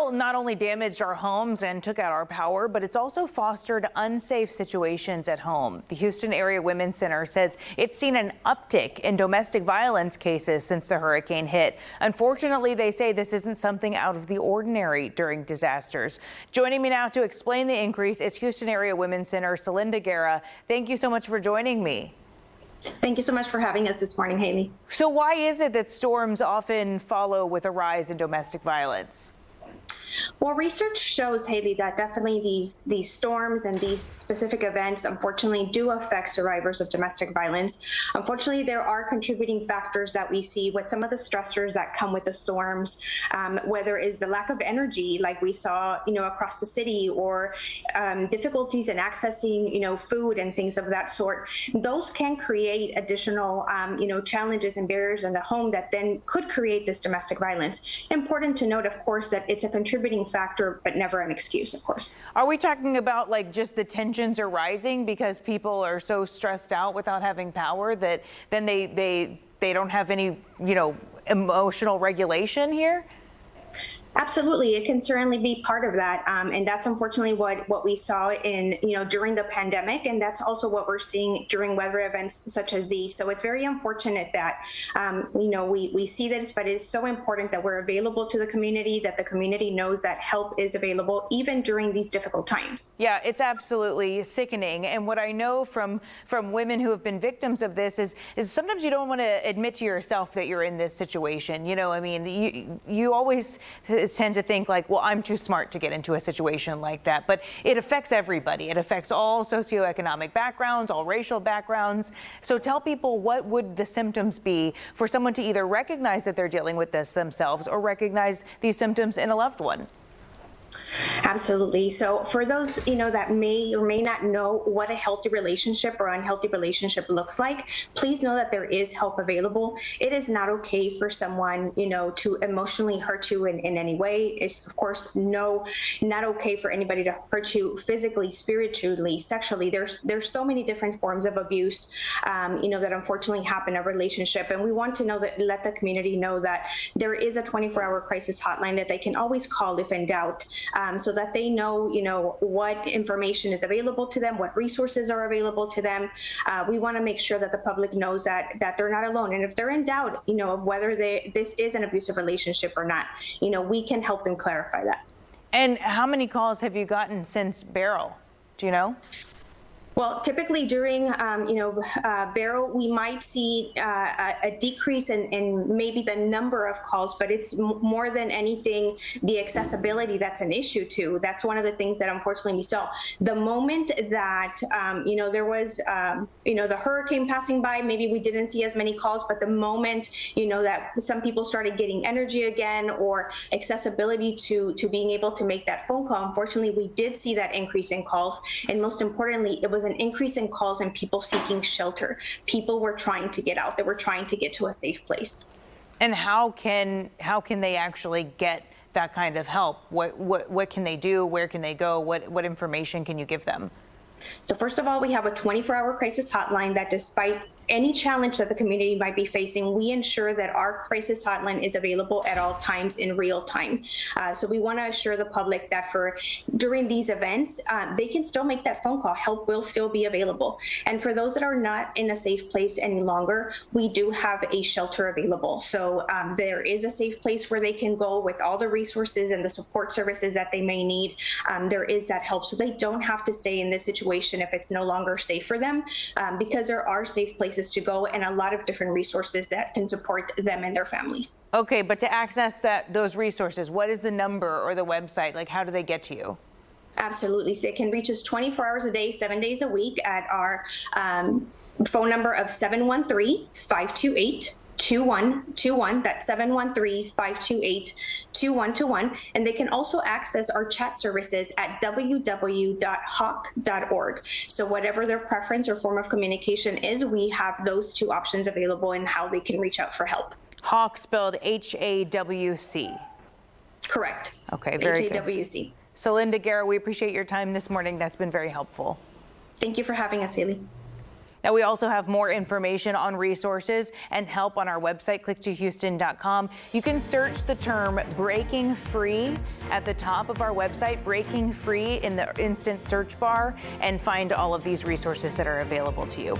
Beryl not only damaged our homes and took out our power, but it's also fostered unsafe situations at home. The Houston Area Women's Center says it's seen an uptick in domestic violence cases since the hurricane hit. Unfortunately, they say this isn't something out of the ordinary during disasters. Joining me now to explain the increase is Houston Area Women's Center Celinda Guerra. Thank you so much for joining me. Thank you so much for having us this morning, Haley. So why is it that storms often follow with a rise in domestic violence? Well, research shows, Haley, that definitely these storms and these specific events, unfortunately, do affect survivors of domestic violence. Unfortunately, there are contributing factors that we see with some of the stressors that come with the storms, whether it's the lack of energy, like we saw, across the city, or difficulties in accessing, food and things of that sort. Those can create additional, challenges and barriers in the home that then could create this domestic violence. Important to note, of course, that it's a contributing factor, but never an excuse, of course. Are we talking about like just the tensions are rising because people are so stressed out without having power that then they don't have any, emotional regulation here? Absolutely, it can certainly be part of that, and that's unfortunately what we saw in during the pandemic, and that's also what we're seeing during weather events such as these. So it's very unfortunate that we see this, but it's so important that we're available to the community, that the community knows that help is available even during these difficult times. Yeah, it's absolutely sickening, and what I know from women who have been victims of this is sometimes you don't want to admit to yourself that you're in this situation. You always tend to think like, well, I'm too smart to get into a situation like that. But it affects everybody. It affects all socioeconomic backgrounds, all racial backgrounds. So tell people, what would the symptoms be for someone to either recognize that they're dealing with this themselves or recognize these symptoms in a loved one? Absolutely. So for those, that may or may not know what a healthy relationship or unhealthy relationship looks like, please know that there is help available. It is not okay for someone, to emotionally hurt you in any way. It's, of course, not okay for anybody to hurt you physically, spiritually, sexually. There's so many different forms of abuse, that unfortunately happen in a relationship. And we want to let the community know that there is a 24-hour crisis hotline that they can always call if in doubt. So that they know, what information is available to them, what resources are available to them. We want to make sure that the public knows that they're not alone. And if they're in doubt, of whether this is an abusive relationship or not, we can help them clarify that. And how many calls have you gotten since Beryl? Do you know? Well, typically during, Beryl, we might see a decrease in maybe the number of calls, but it's more than anything the accessibility that's an issue too. That's one of the things that unfortunately we saw. The moment that, there was, the hurricane passing by, maybe we didn't see as many calls, but the moment, that some people started getting energy again or accessibility to being able to make that phone call, unfortunately, we did see that increase in calls. And most importantly, it was an increase in calls and people seeking shelter. People were trying to get out. They were trying to get to a safe place. And how can they actually get that kind of help? What can they do? Where can they go? What information can you give them? So first of all, we have a 24-hour crisis hotline that, despite any challenge that the community might be facing, we ensure that our crisis hotline is available at all times in real time. So we want to assure the public that during these events, they can still make that phone call. Help will still be available. And for those that are not in a safe place any longer, we do have a shelter available. So there is a safe place where they can go with all the resources and the support services that they may need. There is that help, so they don't have to stay in this situation if it's no longer safe for them, because there are safe places to go and a lot of different resources that can support them and their families. Okay, but to access those resources, what is the number or the website? Like, how do they get to you? Absolutely. So it can reach us 24 hours a day, 7 days a week at our phone number of 713-528-2121. That's 713-528-2121. And they can also access our chat services at www.hawc.org. So whatever their preference or form of communication is, we have those two options available in how they can reach out for help. HAWC spelled HAWC. Correct. Okay, very good. HAWC. Celinda Guerra, we appreciate your time this morning. That's been very helpful. Thank you for having us, Haley. Now, we also have more information on resources and help on our website, click2houston.com. You can search the term breaking free at the top of our website, breaking free in the instant search bar, and find all of these resources that are available to you.